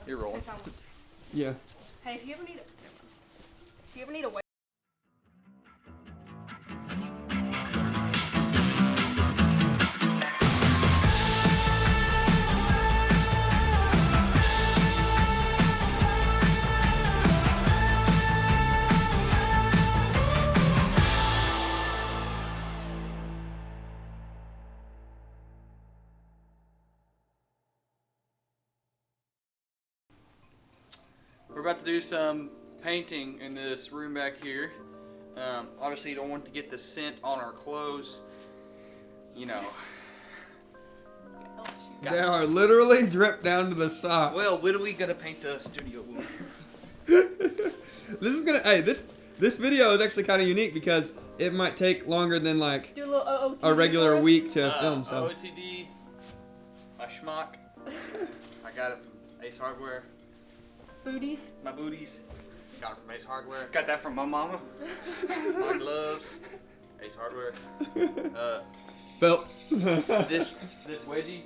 You're rolling. Yeah. Hey, if you ever need a way. We're about to do some painting in this room back here. Obviously, you don't want to get the scent on our clothes. You know. They are literally dripped down to the sock. Well, when are we gonna paint the studio? This is gonna. Hey, this video is actually kind of unique because it might take longer than like Do a little OOTD a regular for us. week to film. So. OOTD, my schmuck. I got it from Ace Hardware. Booties. My booties. Got it from Ace Hardware. Got that from my mama. My gloves. Ace Hardware. Belt. This wedgie.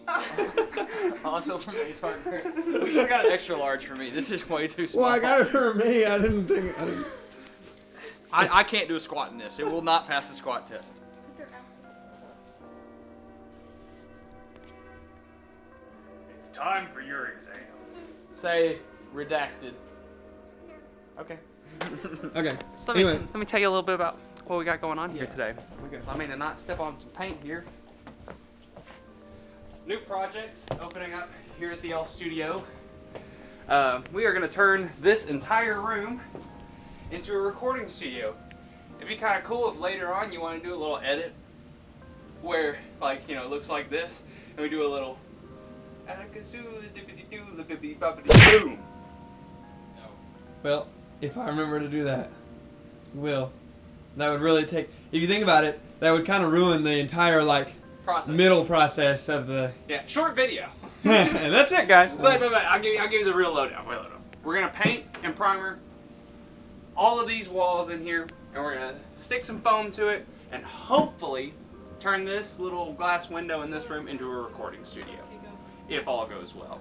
Also from Ace Hardware. We should have got an extra large for me. This is way too small. Well, I got it for me. I didn't. I can't do a squat in this. It will not pass the squat test. It's time for your exam. Say redacted. Okay. Okay. So Anyway. let me tell you a little bit about what we got going on here Yeah. today. Okay. I mean, to not step on some paint here. New projects opening up here at the L Studio. We are going to turn this entire room into a recording studio. It'd be kind of cool if later on you want to do a little edit where, like, you know, it looks like this, and we do a little boom. Well, if I remember to do that, I will. That would really take. If you think about it, that would kind of ruin the entire like Process. middle process of the. Yeah, short video. And that's it, guys. But I'll give you the real lowdown. We're gonna paint and primer all of these walls in here, and we're gonna stick some foam to it, and hopefully turn this little glass window in this room into a recording studio, if all goes well.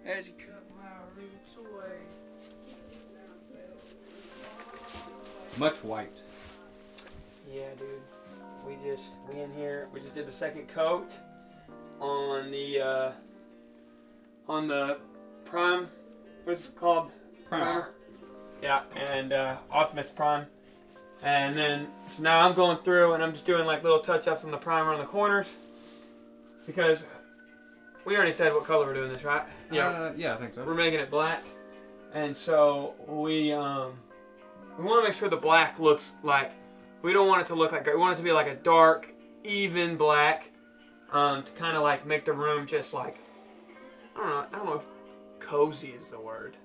As you cut my roots away. Much white. Yeah, dude. We in here. We just did the second coat on the prime. What's it called? Primer. Yeah, and Optimus Prime. And then so now I'm going through and I'm just doing like little touch-ups on the primer on the corners because we already said what color we're doing this, right? Yeah, I think so. We're making it black, and so we want to make sure the black looks like. We don't want it to look like. We want it to be like a dark, even black, to kind of like make the room just like. I don't know if cozy is the word.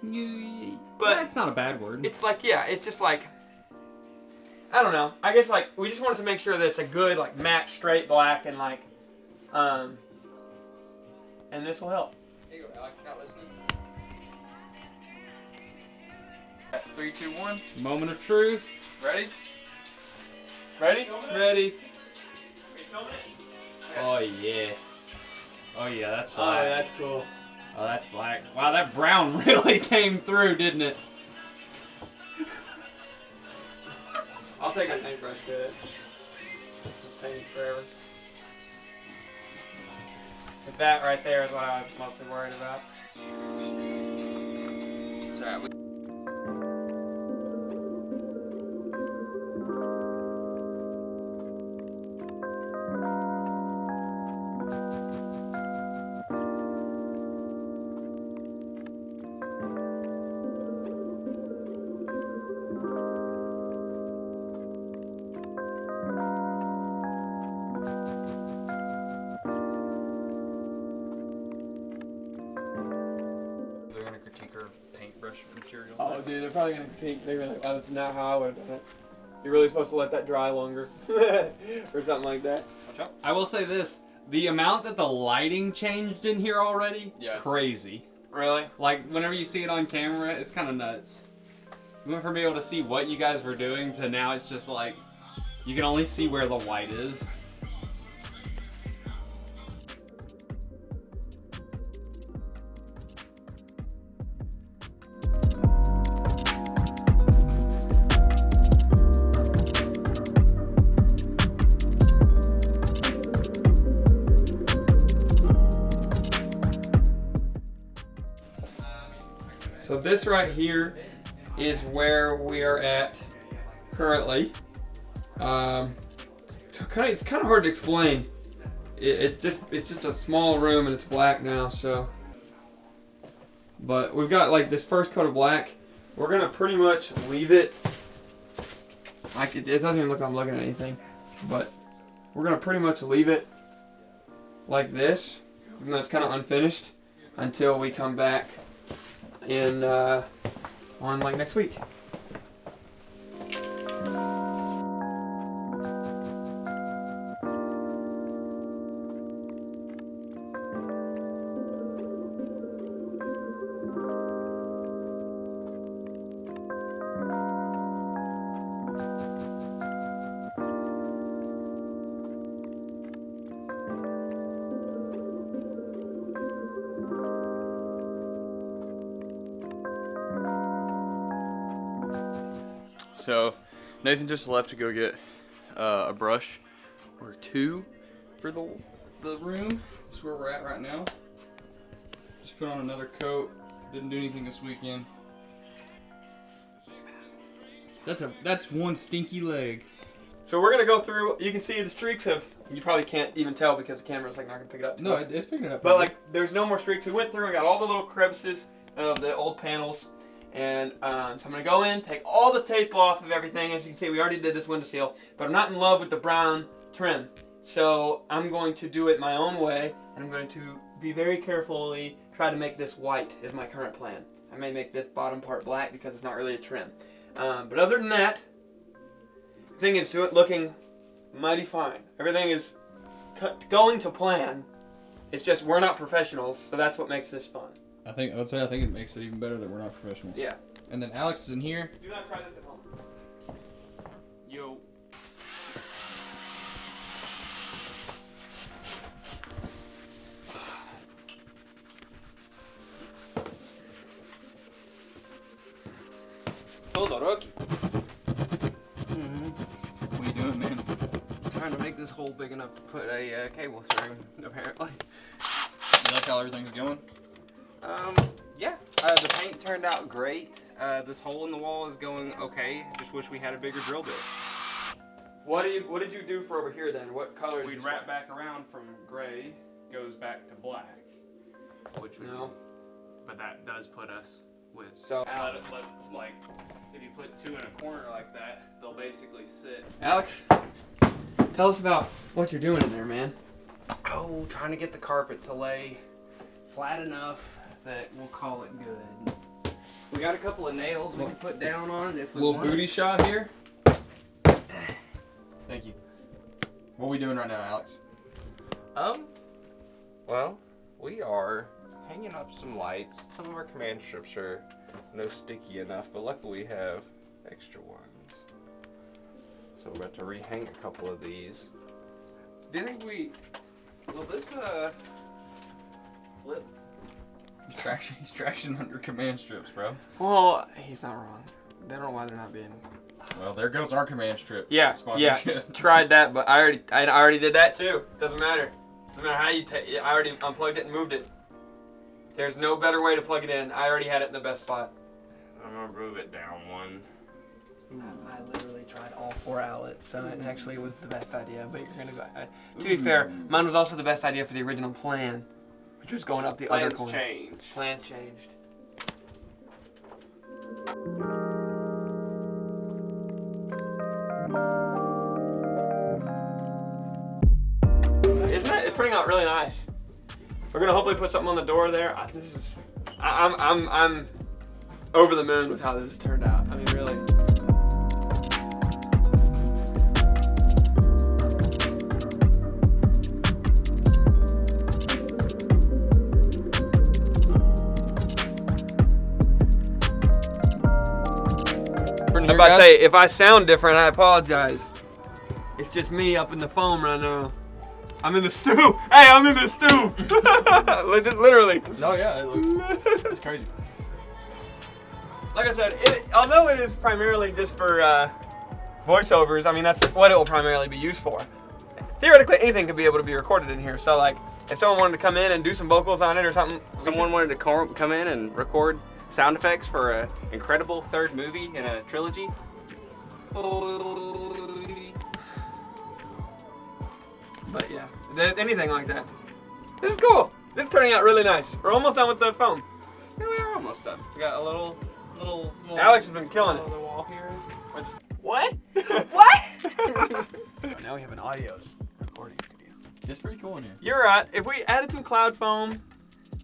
But that's not a bad word. it's like it's just like. I don't know. I guess like we just wanted to make sure that it's a good like matte straight black and like, and this will help. Here you go, Alec. Not listening. 3, 2, 1. Moment of truth. Ready? Ready? Ready? Oh yeah. Oh yeah, that's Oh, black. that's cool. Oh, that's black. Wow, that brown really came through, didn't it? I'll take a paintbrush to it. Paint forever. But that right there is what I was mostly worried about. Sorry. They're gonna critique our paintbrush material. Oh, dude, they're probably gonna critique. They're gonna. Oh, that's not how I would have done it. You're really supposed to let that dry longer, or something like that. Watch out. I will say this: the amount that the lighting changed in here already, Yes. crazy. Really? Like whenever you see it on camera, it's kind of nuts. We went from being able to see what you guys were doing to now it's just like you can only see where the white is. So this right here is where we are at currently. It's kind of hard to explain. It's just a small room and it's black now. So, but we've got like this first coat of black. We're gonna pretty much leave it. Like it doesn't even look like I'm looking at anything, but we're gonna pretty much leave it like this, even though it's kind of unfinished, until we come back in on like next week. So Nathan just left to go get a brush or two for the room. This is where we're at right now. Just put on another coat. Didn't do anything this weekend. That's one stinky leg. So we're gonna go through. You can see the streaks have. You probably can't even tell because the camera's like not gonna pick it up. No, it's picking it up. But like, there's no more streaks. We went through and got all the little crevices of the old panels. And so I'm going to go in, take all the tape off of everything. As you can see, we already did this window seal, but I'm not in love with the brown trim. So I'm going to do it my own way, and I'm going to be very carefully try to make this white is my current plan. I may make this bottom part black because it's not really a trim. But other than that, the thing is looking mighty fine. Everything is going to plan. It's just we're not professionals, so that's what makes this fun. I think it makes it even better that we're not professionals. Yeah. And then Alex is in here. Do not try this at home. Yo. Todoroki. What are you doing, man? Trying to make this hole big enough to put a cable through, apparently. You like how everything's going? Yeah. The paint turned out great. This hole in the wall is going okay. Just wish we had a bigger drill bit. What did you do for over here then? What color? We'd wrap back around from gray, goes back to black, which we No. But that does put us with. So Like, if you put two in a corner like that, they'll basically sit. Alex, tell us about what you're doing in there, man. Oh, trying to get the carpet to lay flat enough that we'll call it good. We got a couple of nails we can put down on it if we want. booty shot here. Thank you. What are we doing right now, Alex? Well, we are hanging up some lights. Some of our command strips are no sticky enough, but luckily we have extra ones. So we're about to rehang a couple of these. Do you think will this flip? He's trashing under command strips, bro. Well, he's not wrong. I don't know why they're not being. Well, there goes our command strip. Yeah, Sponsorship. Tried that, but I already did that too. Doesn't matter. Doesn't matter how you I already unplugged it and moved it. There's no better way to plug it in. I already had it in the best spot. I'm gonna move it down one. I literally tried all 4 outlets, so it actually was the best idea. But you're gonna go. To be fair, mine was also the best idea for the original plan, which was going up the other corner. Plan changed. Isn't it? It's turning out really nice. We're gonna hopefully put something on the door there. I'm over the moon with how this has turned out. I mean, really. I'm about to say, if I sound different, I apologize. It's just me up in the foam right now. I'm in the stew. Hey, I'm in the stew. Literally. No, yeah, it looks it's crazy. Like I said, although it is primarily just for voiceovers, I mean, that's what it will primarily be used for. Theoretically, anything could be able to be recorded in here. So, like, if someone wanted to come in and do some vocals on it or something. Someone wanted to come in and record sound effects for an incredible third movie in a trilogy. But yeah, anything like that. This is cool. This is turning out really nice. We're almost done with the foam. Yeah, we are almost done. We got a little Alex has been killing it. the wall here. What? What? Now we have an audio recording studio. It's pretty cool in here. You're right. If we added some cloud foam,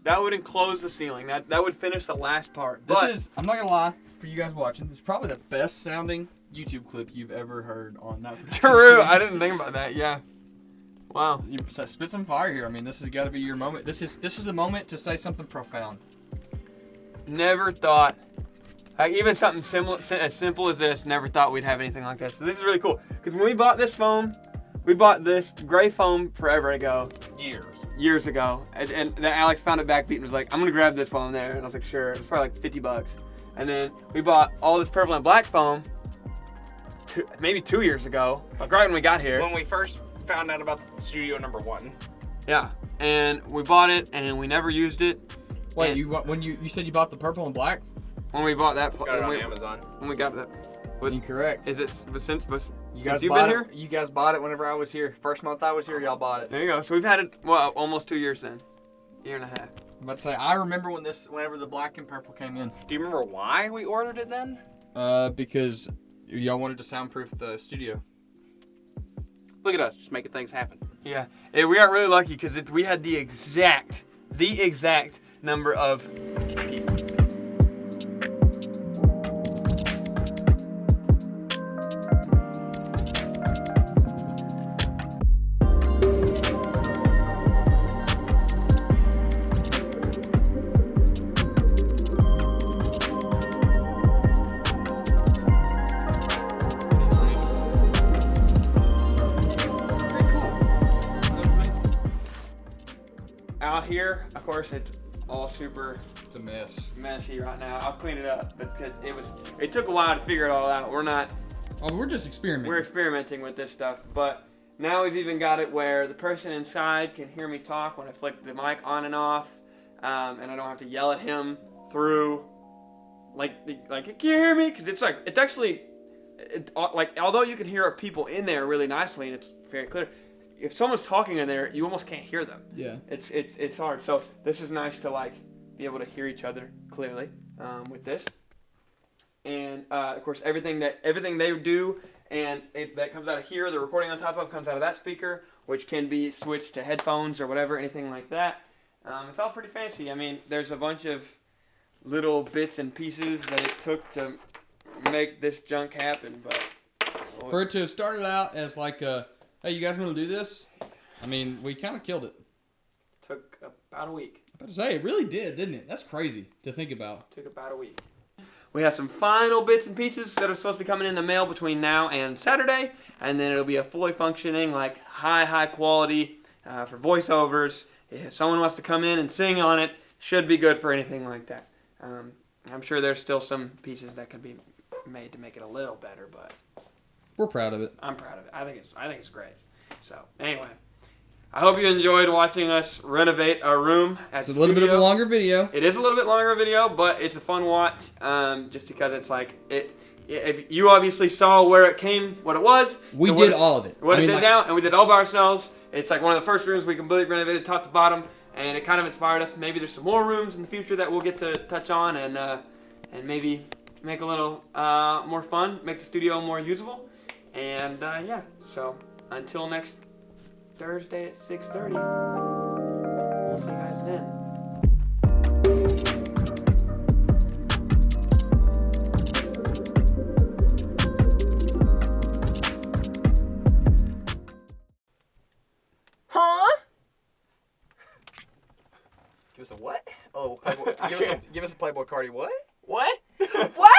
that would enclose the ceiling. That would finish the last part. I'm not gonna lie, for you guys watching, this is probably the best sounding YouTube clip you've ever heard on that. True. I didn't think about that. Yeah. Wow. You spit some fire here. I mean, this has got to be your moment. This is the moment to say something profound. Never thought. Like even something as simple as this, never thought we'd have anything like this. So this is really cool. Because when we bought this foam, we bought this gray foam forever ago. Years ago. And then Alex found it backbeat and was like, I'm going to grab this while I'm there. And I was like, sure. It was probably like $50. And then we bought all this purple and black foam maybe 2 years ago. Like right when we got here. When we first found out about studio number 1. Yeah. And we bought it and we never used it. Wait, when you said you bought the purple and black? When we bought that, Got it on Amazon. When we got that, Incorrect. is it since You guys you've bought been it. here? You guys bought it whenever I was here. First month I was here, y'all bought it. There you go. So we've had it almost 2 years then, year and a half. I'm about to say I remember whenever the black and purple came in. Do you remember why we ordered it then? Because y'all wanted to soundproof the studio. Look at us, just making things happen. Yeah, we got really lucky because we had the exact number of Pieces. out here. Of course, it's all super It's a mess. messy right now. I'll clean it up because it took a while to figure it all out. We're just experimenting. We're experimenting with this stuff, but now we've even got it where the person inside can hear me talk when I flick the mic on and off, and I don't have to yell at him through, like, can you hear me? Because it's actually, although you can hear people in there really nicely and it's very clear, if someone's talking in there, you almost can't hear them. Yeah. It's hard. So this is nice to be able to hear each other clearly with this. And of course, everything they do and that comes out of here, the recording on top of comes out of that speaker, which can be switched to headphones or whatever, anything like that. It's all pretty fancy. I mean, there's a bunch of little bits and pieces that it took to make this junk happen, but for it to have started out as like a, hey, you guys want to do this? I mean, we kind of killed it. took about a week. I was about to say, it really did, didn't it? That's crazy to think about. Took about a week. We have some final bits and pieces that are supposed to be coming in the mail between now and Saturday, and then it'll be a fully functioning, high quality for voiceovers. If someone wants to come in and sing on it, should be good for anything like that. I'm sure there's still some pieces that could be made to make it a little better, but We're proud of it. I'm proud of it. I think it's great. So anyway, I hope you enjoyed watching us renovate our room. It's a little bit of a longer video. It is a little bit longer video, but it's a fun watch. Just because it's if you obviously saw where it came, what it was. We did all of it. What it did now, and we did all by ourselves. It's like one of the first rooms we completely renovated top to bottom, and it kind of inspired us. Maybe there's some more rooms in the future that we'll get to touch on, and maybe make a little more fun, make the studio more usable, and yeah. So until next Thursday at 6:30, we'll see you guys then. Huh? Give us a what? Oh, Playboy, give us a Playboy Cardi what? What? What?